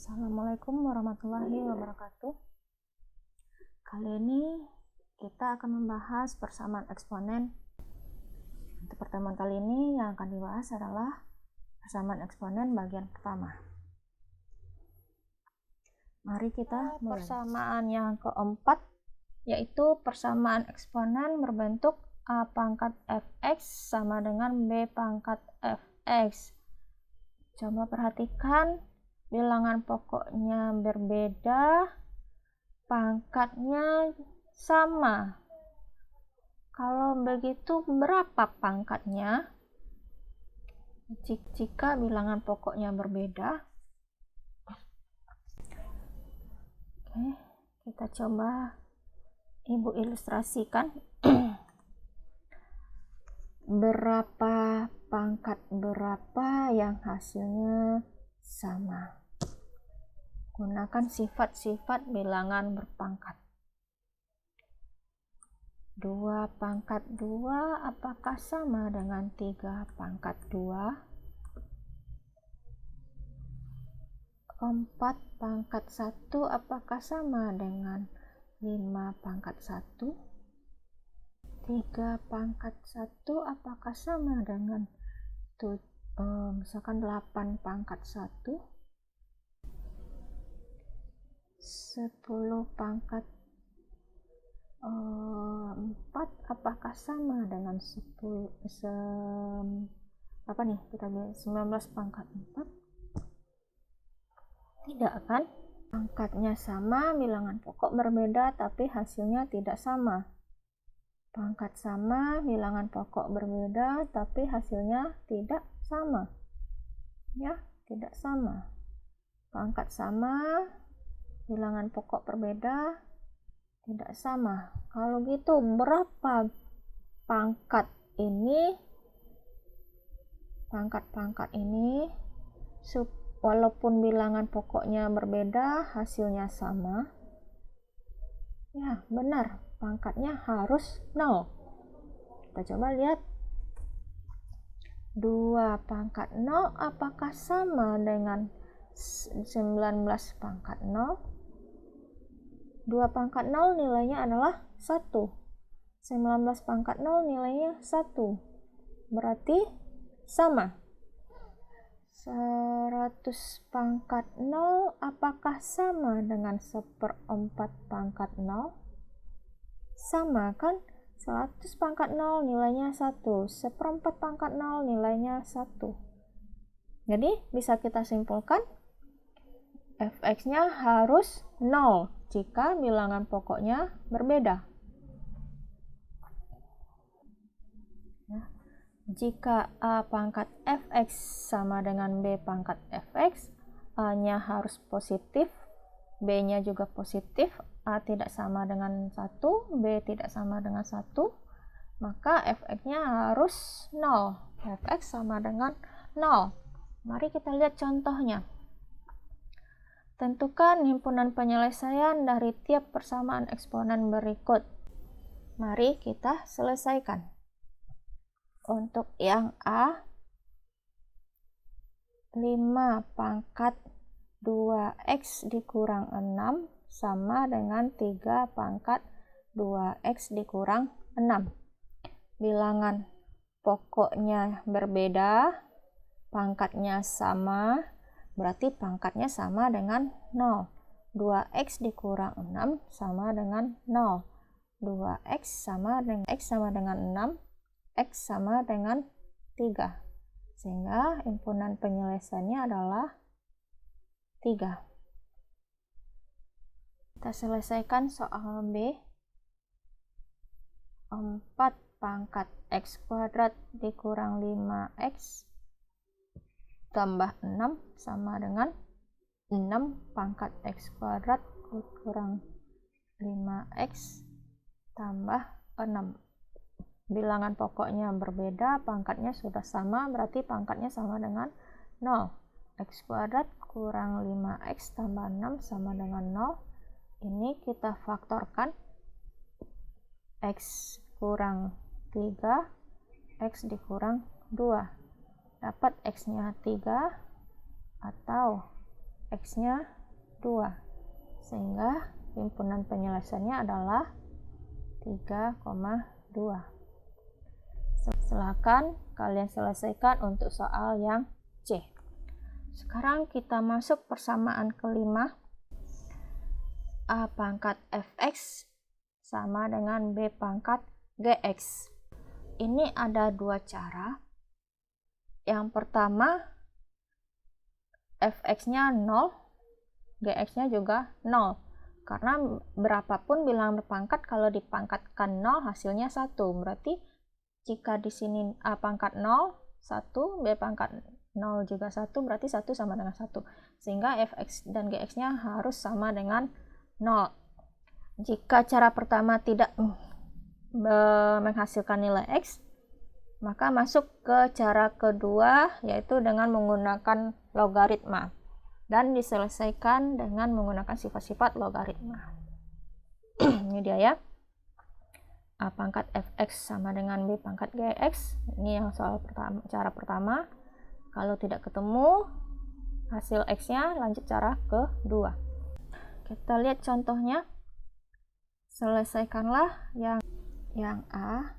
Assalamualaikum warahmatullahi wabarakatuh. Kali ini kita akan membahas persamaan eksponen. Untuk pertemuan kali ini yang akan dibahas adalah persamaan eksponen bagian pertama. Mari kita mulai. Persamaan yang keempat yaitu persamaan eksponen berbentuk A pangkat fx sama dengan B pangkat fx. Coba perhatikan, bilangan pokoknya berbeda, pangkatnya sama. Kalau begitu berapa pangkatnya? Jika bilangan pokoknya berbeda. Oke, kita coba Ibu ilustrasikan. Berapa pangkat berapa yang hasilnya sama. Gunakan sifat-sifat bilangan berpangkat. 2 pangkat 2 apakah sama dengan 3 pangkat 2? 4 pangkat 1 apakah sama dengan 5 pangkat 1? 3 pangkat 1 apakah sama dengan misalkan 8 pangkat 1? 10 pangkat 4 apakah sama dengan 19 pangkat 4? Tidak kan? Pangkatnya sama, bilangan pokok berbeda, tapi hasilnya tidak sama. Pangkat sama, bilangan pokok berbeda, tapi hasilnya tidak sama. Ya, tidak sama. Pangkat sama, bilangan pokok berbeda, tidak sama. Kalau gitu berapa pangkat ini? Pangkat-pangkat ini walaupun bilangan pokoknya berbeda, hasilnya sama. Ya, benar. Pangkatnya harus 0. Kita coba lihat. 2 pangkat 0 apakah sama dengan 19 pangkat 0? 2 pangkat 0 nilainya adalah 1. 19 pangkat 0 nilainya 1. Berarti sama. 100 pangkat 0 apakah sama dengan 1/4 pangkat 0? Sama kan? 100 pangkat 0 nilainya 1. 1/4 pangkat 0 nilainya 1. Jadi bisa kita simpulkan fx-nya harus 0 jika bilangan pokoknya berbeda. Ya. Jika A pangkat fx sama dengan B pangkat fx, A-nya harus positif, B-nya juga positif, A tidak sama dengan 1, B tidak sama dengan 1, maka fx-nya harus 0. Fx sama dengan 0. Mari kita lihat contohnya. Tentukan himpunan penyelesaian dari tiap persamaan eksponen berikut. Mari kita selesaikan. Untuk yang A, 5 pangkat 2x dikurang 6 sama dengan 3 pangkat 2x dikurang 6. Bilangan pokoknya berbeda, pangkatnya sama, berarti pangkatnya sama dengan 0. 2x dikurang 6 sama dengan 0. 2x sama dengan 6, x sama dengan 3. Sehingga himpunan penyelesaiannya adalah 3. Kita selesaikan soal B. 4 pangkat x kuadrat dikurang 5x tambah 6 sama dengan 6 pangkat x kuadrat dikurang 5x tambah 6. Bilangan pokoknya berbeda, pangkatnya sudah sama, berarti pangkatnya sama dengan 0. X kuadrat kurang 5x tambah 6 sama dengan 0. Ini kita faktorkan. X kurang 3, X dikurang 2. Dapat X-nya 3 atau X-nya 2. Sehingga himpunan penyelesaiannya adalah 3,2. Silakan kalian selesaikan untuk soal yang C. Sekarang kita masuk persamaan kelima. A pangkat fx sama dengan B pangkat gx. Ini ada dua cara. Yang pertama, fx-nya 0, gx-nya juga 0. Karena berapapun bilangan berpangkat, kalau dipangkatkan 0 hasilnya 1. Berarti jika di sini A pangkat 0, 1, B pangkat 0 juga 1, berarti 1 sama dengan 1. Sehingga fx dan gx-nya harus sama dengan 0. Jika cara pertama tidak menghasilkan nilai x, maka masuk ke cara kedua, yaitu dengan menggunakan logaritma. Dan diselesaikan dengan menggunakan sifat-sifat logaritma. Ini dia ya. A pangkat fx sama dengan B pangkat gx. Ini yang soal pertama, cara pertama. Kalau tidak ketemu hasil x-nya, lanjut cara kedua. Kita lihat contohnya. Selesaikanlah yang A.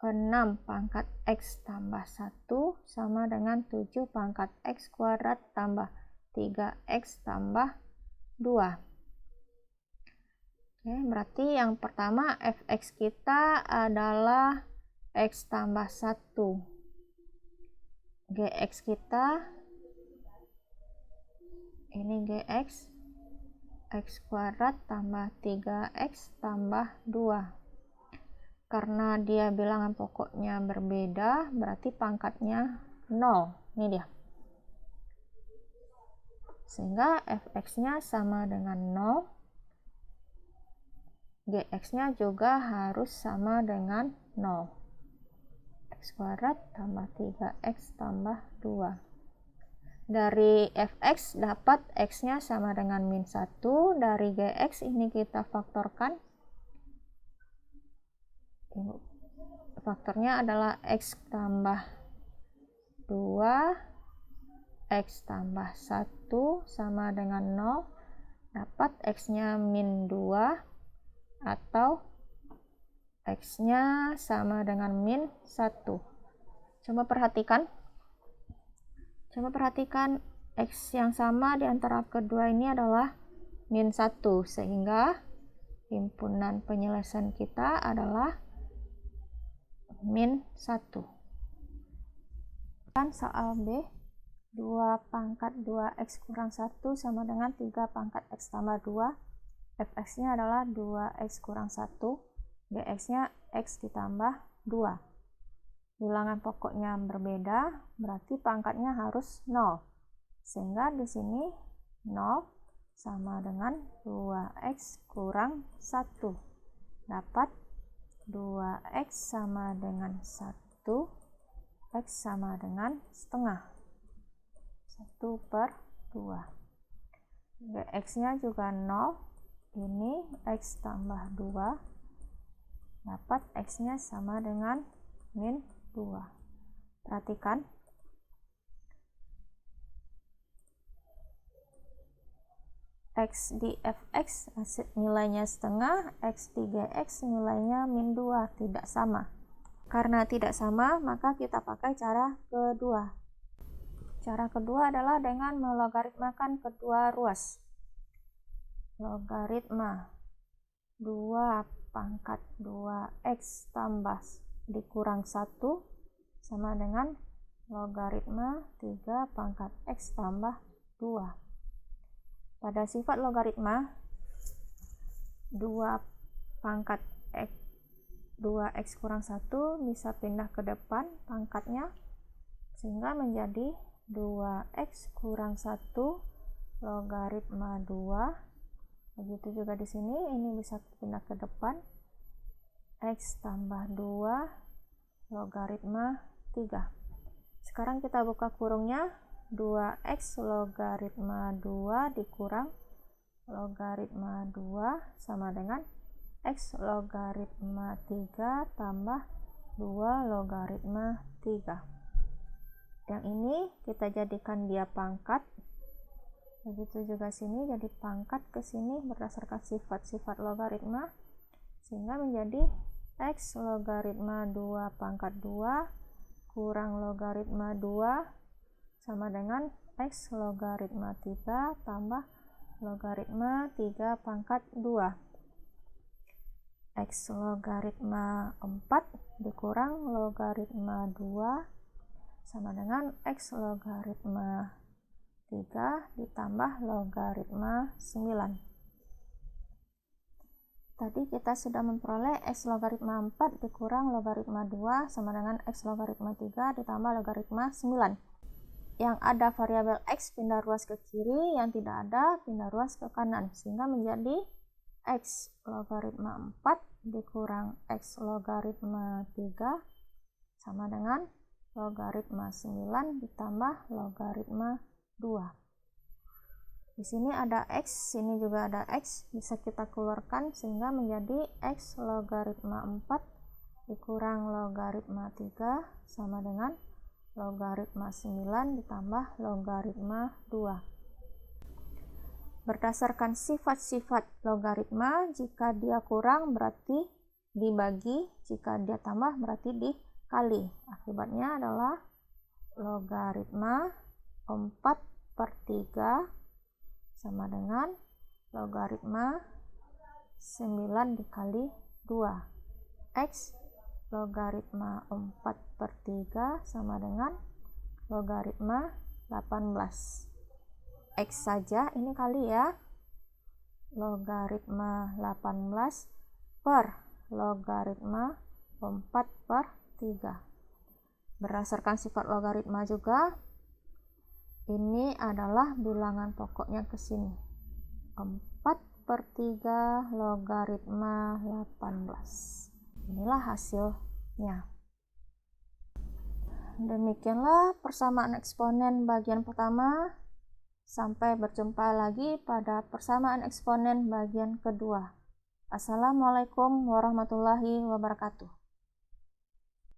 6 pangkat x tambah 1 sama dengan 7 pangkat x kuadrat tambah 3x tambah 2. Oke, berarti yang pertama fx kita adalah x tambah 1. Gx kita, ini gx, x kuadrat tambah 3x tambah 2. Karena dia bilangan pokoknya berbeda, berarti pangkatnya 0. Ini dia. Sehingga fx-nya sama dengan 0. Gx-nya juga harus sama dengan 0. X kuadrat tambah 3x tambah 2. Dari fx dapat x-nya sama dengan min 1. Dari gx ini kita faktorkan. Faktornya adalah x tambah 2, x tambah 1 sama dengan 0. Dapat x-nya min 2 atau x-nya sama dengan min 1. Coba perhatikan. X yang sama di antara kedua ini adalah min 1, sehingga himpunan penyelesaian kita adalah min 1. Dan soal B, 2 pangkat 2x kurang 1 sama dengan 3 pangkat x tambah 2. Fx-nya adalah 2x kurang 1, gx-nya x ditambah 2. Bilangan pokoknya berbeda, berarti pangkatnya harus 0. Sehingga di sini 0 sama dengan 2x kurang 1. Dapat 2x sama dengan 1, x sama dengan setengah. 1/2. Gx-nya juga 0. Ini x tambah 2. Dapat x-nya sama dengan min 2. Perhatikan. X di fx nilainya setengah, x di gx nilainya min 2, tidak sama. Karena tidak sama, maka kita pakai cara kedua. Cara kedua adalah dengan melogaritmakan kedua ruas. Logaritma 2 pangkat 2x tambah dikurang 1 sama dengan logaritma 3 pangkat x tambah 2. Pada sifat logaritma, 2 pangkat x 2x kurang 1 bisa pindah ke depan pangkatnya, sehingga menjadi 2x kurang 1 logaritma 2. Begitu juga di sini, ini bisa pindah ke depan, x tambah 2 logaritma 3. Sekarang kita buka kurungnya, 2x logaritma 2 dikurang logaritma 2 sama dengan x logaritma 3 tambah 2 logaritma 3. Yang ini kita jadikan dia pangkat, Begitu juga sini, jadi pangkat ke sini berdasarkan sifat-sifat logaritma, sehingga menjadi X logaritma 2 pangkat 2 kurang logaritma 2 sama dengan X logaritma 3 tambah logaritma 3 pangkat 2. X logaritma 4 dikurang logaritma 2 sama dengan X logaritma 3 ditambah logaritma 9. Tadi kita sudah memperoleh X logaritma 4 dikurang logaritma 2 sama dengan X logaritma 3 ditambah logaritma 9. Yang ada variabel X pindah ruas ke kiri, yang tidak ada pindah ruas ke kanan, sehingga menjadi X logaritma 4 dikurang X logaritma 3 sama dengan logaritma 9 ditambah logaritma 2. Di sini ada X, sini juga ada X, bisa kita keluarkan sehingga menjadi X logaritma 4 dikurang logaritma 3 sama dengan logaritma 9 ditambah logaritma 2. Berdasarkan sifat-sifat logaritma, jika dia kurang berarti dibagi, jika dia tambah berarti dikali. Akibatnya adalah logaritma 4/3 sama dengan logaritma 9 dikali 2. X logaritma 4/3 sama dengan logaritma 18. X saja ini kali ya. Logaritma 18 per logaritma 4/3. Berdasarkan sifat logaritma juga, ini adalah bilangan pokoknya ke sini. 4/3 logaritma 18. Inilah hasilnya. Demikianlah persamaan eksponen bagian pertama. Sampai berjumpa lagi pada persamaan eksponen bagian kedua. Assalamualaikum warahmatullahi wabarakatuh.